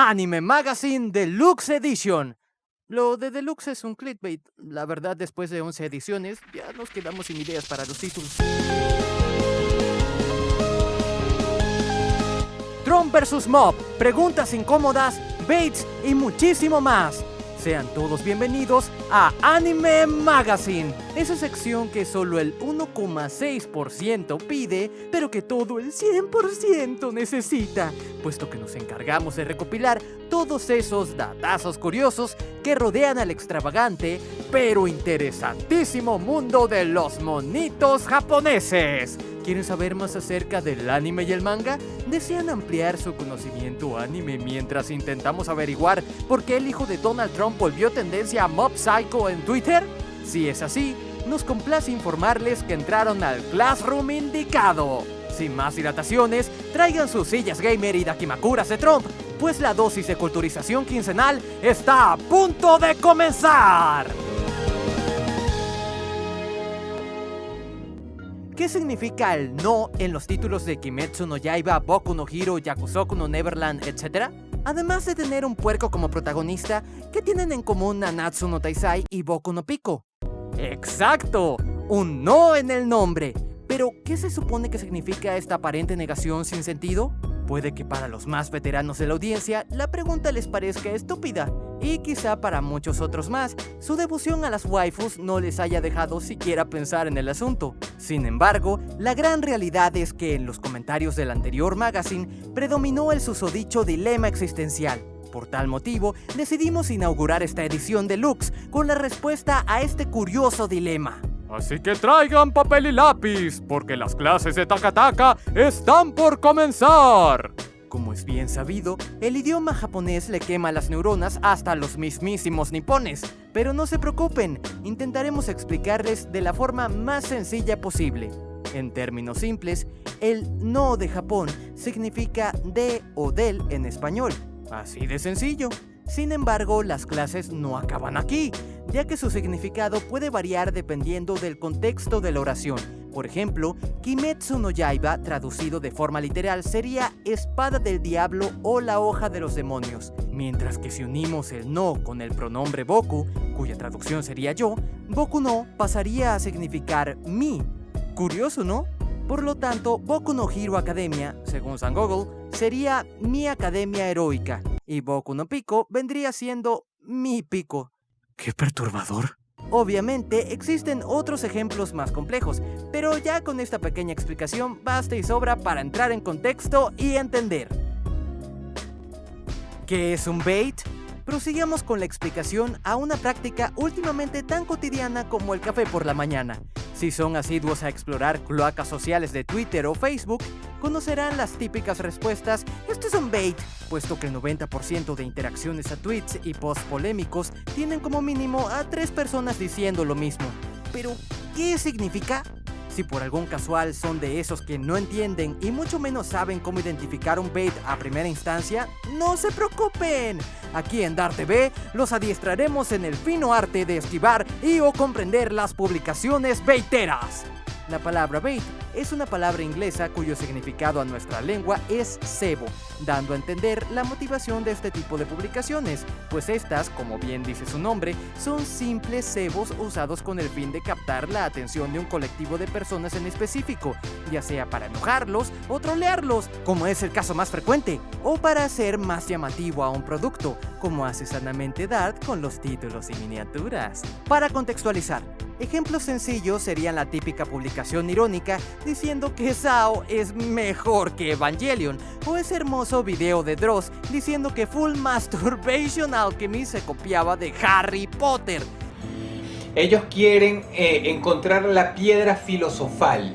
Anime Magazine Deluxe Edition. Lo de Deluxe es un clickbait. La verdad, después de 11 ediciones, ya nos quedamos sin ideas para los títulos. Tron vs Mob, preguntas incómodas, baits y muchísimo más. Sean todos bienvenidos a Anime Magazine, esa sección que solo el 1,6% pide, pero que todo el 100% necesita, puesto que nos encargamos de recopilar todos esos datazos curiosos que rodean al extravagante, pero interesantísimo mundo de los monitos japoneses. ¿Quieren saber más acerca del anime y el manga? ¿Desean ampliar su conocimiento anime mientras intentamos averiguar por qué el hijo de Donald Trump volvió tendencia a Mob Psycho en Twitter? Si es así, nos complace informarles que entraron al Classroom indicado. Sin más dilataciones, traigan sus sillas gamer y dakimakuras de Trump, pues la dosis de culturización quincenal está a punto de comenzar. ¿Qué significa el no en los títulos de Kimetsu no Yaiba, Boku no Hero, Yakusoku no Neverland, etc.? Además de tener un puerco como protagonista, ¿qué tienen en común Nanatsu no Taizai y Boku no Pico? ¡Exacto! Un no en el nombre. Pero, ¿qué se supone que significa esta aparente negación sin sentido? Puede que para los más veteranos de la audiencia la pregunta les parezca estúpida, y quizá para muchos otros más, su devoción a las waifus no les haya dejado siquiera pensar en el asunto. Sin embargo, la gran realidad es que en los comentarios del anterior magazine predominó el susodicho dilema existencial. Por tal motivo, decidimos inaugurar esta edición deluxe con la respuesta a este curioso dilema. Así que traigan papel y lápiz, porque las clases de Taka-Taka están por comenzar. Como es bien sabido, el idioma japonés le quema las neuronas hasta los mismísimos nipones. Pero no se preocupen, intentaremos explicarles de la forma más sencilla posible. En términos simples, el no de Japón significa de o del en español. Así de sencillo. Sin embargo, las clases no acaban aquí, ya que su significado puede variar dependiendo del contexto de la oración. Por ejemplo, Kimetsu no Yaiba, traducido de forma literal, sería espada del diablo o la hoja de los demonios. Mientras que si unimos el no con el pronombre Boku, cuya traducción sería yo, Boku no pasaría a significar mi. Curioso, ¿no? Por lo tanto, Boku no Hero Academia, según San Google, sería mi academia heroica, y Boku no Pico vendría siendo mi pico. ¡Qué perturbador! Obviamente, existen otros ejemplos más complejos, pero ya con esta pequeña explicación basta y sobra para entrar en contexto y entender. ¿Qué es un bait? Prosigamos con la explicación a una práctica últimamente tan cotidiana como el café por la mañana. Si son asiduos a explorar cloacas sociales de Twitter o Facebook, conocerán las típicas respuestas "esto es un bait", puesto que el 90% de interacciones a tweets y posts polémicos tienen como mínimo a 3 personas diciendo lo mismo. Pero, ¿qué significa? Si por algún casual son de esos que no entienden y mucho menos saben cómo identificar un bait a primera instancia, no se preocupen. Aquí en Dart TV los adiestraremos en el fino arte de esquivar y o comprender las publicaciones baiteras. La palabra bait es una palabra inglesa cuyo significado a nuestra lengua es cebo, dando a entender la motivación de este tipo de publicaciones, pues estas, como bien dice su nombre, son simples cebos usados con el fin de captar la atención de un colectivo de personas en específico, ya sea para enojarlos o trolearlos, como es el caso más frecuente, o para hacer más llamativo a un producto, como hace sanamente Dart con los títulos y miniaturas. Para contextualizar, ejemplos sencillos serían la típica publicación irónica diciendo que SAO es mejor que Evangelion, o ese hermoso video de Dross diciendo que Full Masturbation Alchemist se copiaba de Harry Potter. Ellos quieren encontrar la piedra filosofal.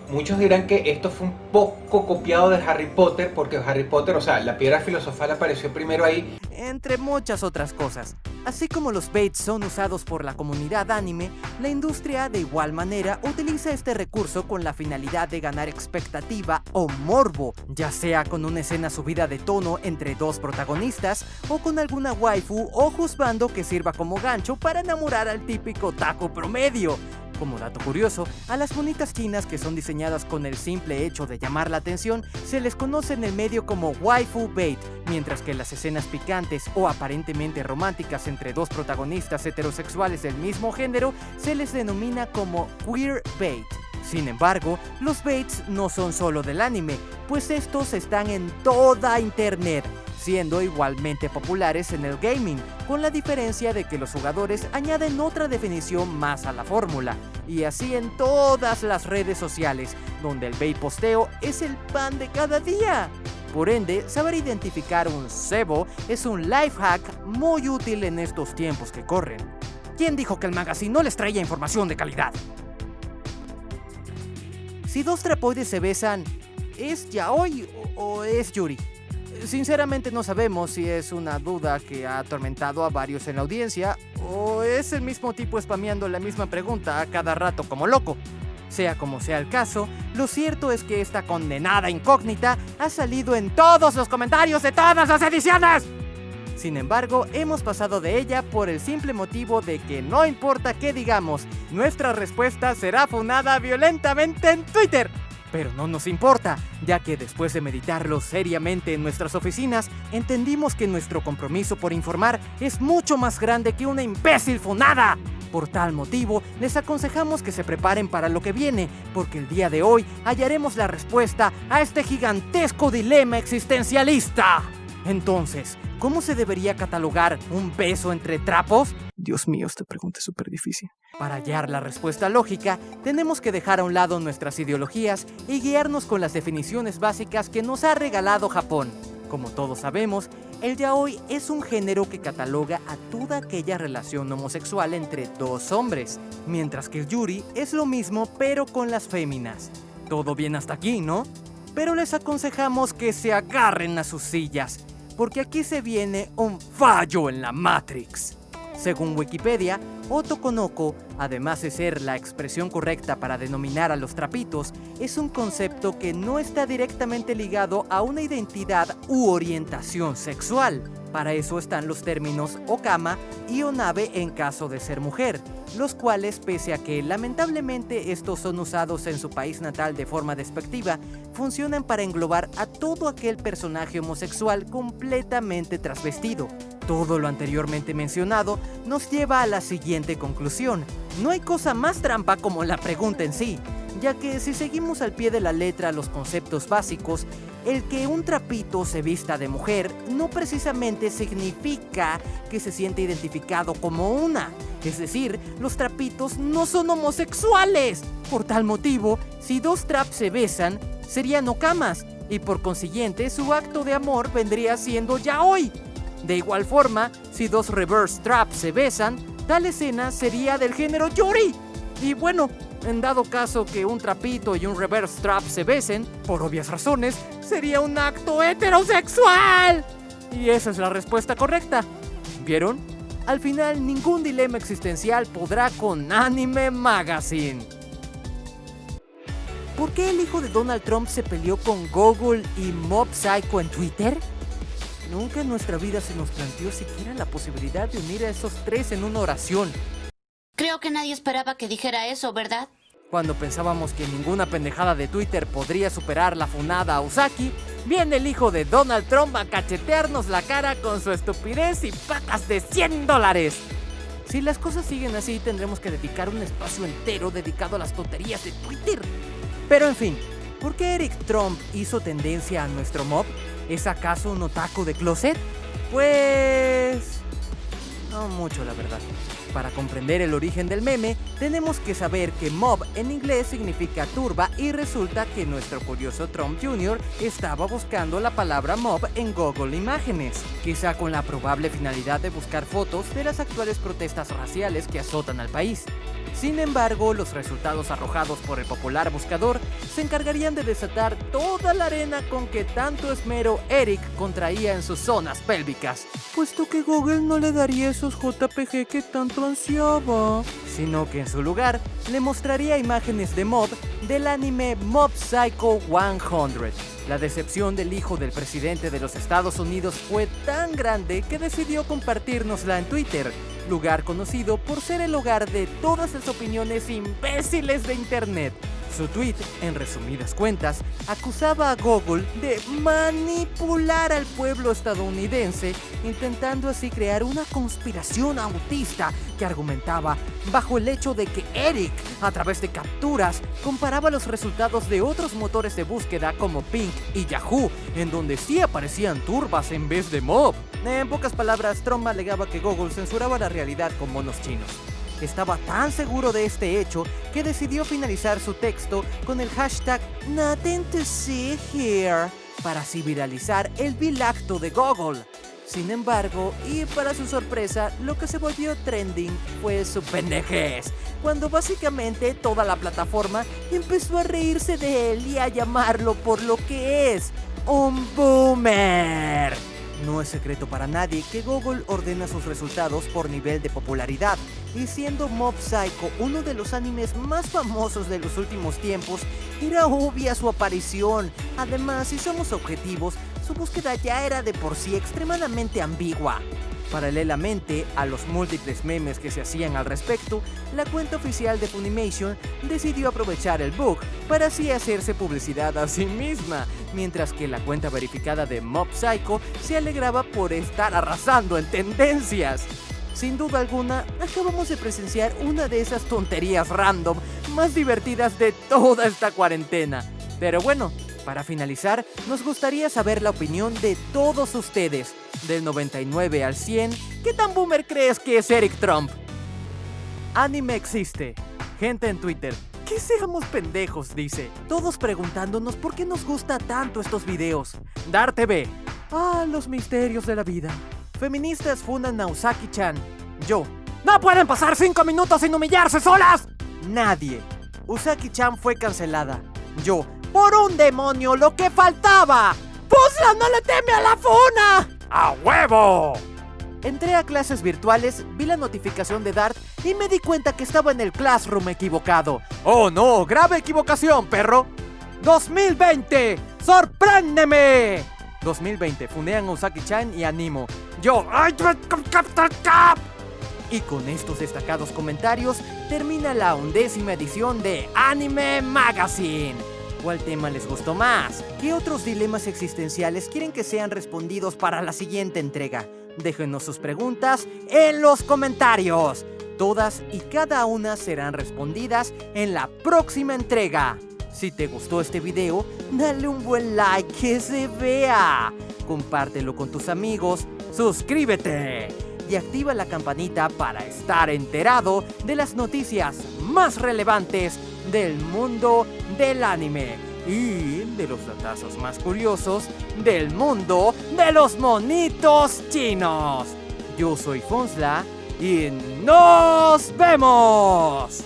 Muchos dirán que esto fue un poco copiado de Harry Potter, porque Harry Potter, o sea, la piedra filosofal apareció primero ahí. Entre muchas otras cosas. Así como los baits son usados por la comunidad anime, la industria de igual manera utiliza este recurso con la finalidad de ganar expectativa o morbo, ya sea con una escena subida de tono entre dos protagonistas o con alguna waifu o juzbando que sirva como gancho para enamorar al típico otaku promedio. Como dato curioso, a las bonitas chinas que son diseñadas con el simple hecho de llamar la atención, se les conoce en el medio como waifu bait, mientras que las escenas picantes o aparentemente románticas entre dos protagonistas heterosexuales del mismo género se les denomina como queer bait. Sin embargo, los baits no son solo del anime, pues estos están en toda internet, siendo igualmente populares en el gaming, con la diferencia de que los jugadores añaden otra definición más a la fórmula, y así en todas las redes sociales, donde el bait posteo es el pan de cada día. Por ende, saber identificar un cebo es un life hack muy útil en estos tiempos que corren. ¿Quién dijo que el magazine no les traía información de calidad? Si dos trapoides se besan, ¿es yaoi o es yuri? Sinceramente no sabemos si es una duda que ha atormentado a varios en la audiencia o es el mismo tipo spameando la misma pregunta a cada rato como loco. Sea como sea el caso, lo cierto es que esta condenada incógnita ha salido en todos los comentarios de todas las ediciones. Sin embargo, hemos pasado de ella por el simple motivo de que no importa qué digamos, nuestra respuesta será funada violentamente en Twitter. Pero no nos importa, ya que después de meditarlo seriamente en nuestras oficinas, entendimos que nuestro compromiso por informar es mucho más grande que una imbécil funada. Por tal motivo, les aconsejamos que se preparen para lo que viene, porque el día de hoy hallaremos la respuesta a este gigantesco dilema existencialista. Entonces, ¿cómo se debería catalogar un beso entre trapos? Dios mío, esta pregunta es súper difícil. Para hallar la respuesta lógica, tenemos que dejar a un lado nuestras ideologías y guiarnos con las definiciones básicas que nos ha regalado Japón. Como todos sabemos, el yaoi es un género que cataloga a toda aquella relación homosexual entre dos hombres, mientras que el yuri es lo mismo pero con las féminas. Todo bien hasta aquí, ¿no? Pero les aconsejamos que se agarren a sus sillas, porque aquí se viene un fallo en la Matrix. Según Wikipedia, Otokonoko, además de ser la expresión correcta para denominar a los trapitos, es un concepto que no está directamente ligado a una identidad u orientación sexual. Para eso están los términos okama y onabe en caso de ser mujer, los cuales, pese a que lamentablemente estos son usados en su país natal de forma despectiva, funcionan para englobar a todo aquel personaje homosexual completamente trasvestido. Todo lo anteriormente mencionado nos lleva a la siguiente conclusión. No hay cosa más trampa como la pregunta en sí, ya que si seguimos al pie de la letra los conceptos básicos, el que un trapito se vista de mujer no precisamente significa que se siente identificado como una. Es decir, los trapitos no son homosexuales. Por tal motivo, si dos traps se besan, serían okamas, y por consiguiente su acto de amor vendría siendo yaoi. De igual forma, si dos reverse traps se besan, tal escena sería del género yuri. Y bueno, en dado caso que un trapito y un reverse trap se besen, por obvias razones, sería un acto heterosexual. Y esa es la respuesta correcta. ¿Vieron? Al final, ningún dilema existencial podrá con Anime Magazine. ¿Por qué el hijo de Donald Trump se peleó con Google y Mob Psycho en Twitter? Nunca en nuestra vida se nos planteó siquiera la posibilidad de unir a esos tres en una oración. Creo que nadie esperaba que dijera eso, ¿verdad? Cuando pensábamos que ninguna pendejada de Twitter podría superar la funada a Usaki, viene el hijo de Donald Trump a cachetearnos la cara con su estupidez y pacas de $100. Si las cosas siguen así, tendremos que dedicar un espacio entero dedicado a las tonterías de Twitter. Pero en fin, ¿por qué Eric Trump hizo tendencia a nuestro mob? ¿Es acaso un otaku de closet? Pues... no mucho, la verdad. Para comprender el origen del meme, tenemos que saber que mob en inglés significa turba y resulta que nuestro curioso Trump Jr. estaba buscando la palabra mob en Google Imágenes, quizá con la probable finalidad de buscar fotos de las actuales protestas raciales que azotan al país. Sin embargo, los resultados arrojados por el popular buscador se encargarían de desatar toda la arena con que tanto esmero Eric contraía en sus zonas pélvicas, puesto que Google no le daría esos JPG que tanto ansiaba, sino que en su lugar le mostraría imágenes de mob del anime Mob Psycho 100. La decepción del hijo del presidente de los Estados Unidos fue tan grande que decidió compartírnosla en Twitter, lugar conocido por ser el hogar de todas las opiniones imbéciles de internet. Su tweet, en resumidas cuentas, acusaba a Google de manipular al pueblo estadounidense, intentando así crear una conspiración autista que argumentaba bajo el hecho de que Eric, a través de capturas, comparaba los resultados de otros motores de búsqueda como Bing y Yahoo, en donde sí aparecían turbas en vez de mob. En pocas palabras, Trump alegaba que Google censuraba la realidad con monos chinos. Estaba tan seguro de este hecho que decidió finalizar su texto con el hashtag Nothing to see here para así viralizar el vil acto de Google. Sin embargo, y para su sorpresa, lo que se volvió trending fue su pendejez, cuando básicamente toda la plataforma empezó a reírse de él y a llamarlo por lo que es, un boomer. No es secreto para nadie que Google ordena sus resultados por nivel de popularidad, y siendo Mob Psycho uno de los animes más famosos de los últimos tiempos, era obvia su aparición. Además, si somos objetivos, su búsqueda ya era de por sí extremadamente ambigua. Paralelamente a los múltiples memes que se hacían al respecto, la cuenta oficial de Funimation decidió aprovechar el bug para así hacerse publicidad a sí misma, mientras que la cuenta verificada de Mob Psycho se alegraba por estar arrasando en tendencias. Sin duda alguna, acabamos de presenciar una de esas tonterías random más divertidas de toda esta cuarentena. Pero bueno, para finalizar, nos gustaría saber la opinión de todos ustedes. Del 99 al 100, ¿qué tan boomer crees que es Eric Trump? Anime existe. Gente en Twitter, ¿qué seamos pendejos? Dice. Todos preguntándonos por qué nos gusta tanto estos videos. Dar TV. Los misterios de la vida. Feministas fundan a Usagi-chan. Yo. ¡No pueden pasar 5 minutos sin humillarse solas! Nadie. Usagi-chan fue cancelada. Yo. ¡Por un demonio, lo que faltaba! ¡Puzla no le teme a la funa! ¡A huevo! Entré a clases virtuales, vi la notificación de Dart y me di cuenta que estaba en el Classroom equivocado. ¡Oh no! ¡Grave equivocación, perro! ¡2020! ¡Sorpréndeme! 2020, funean a Usagi-chan y Animo. Yo. Y con estos destacados comentarios termina la 11ª edición de Anime Magazine. ¿Cuál tema les gustó más? ¿Qué otros dilemas existenciales quieren que sean respondidos para la siguiente entrega? Déjenos sus preguntas en los comentarios. Todas y cada una serán respondidas en la próxima entrega. Si te gustó este video, dale un buen like que se vea. Compártelo con tus amigos, suscríbete y activa la campanita para estar enterado de las noticias más relevantes del mundo del anime y de los datazos más curiosos del mundo de los monitos chinos. Yo soy Fonsla y ¡nos vemos!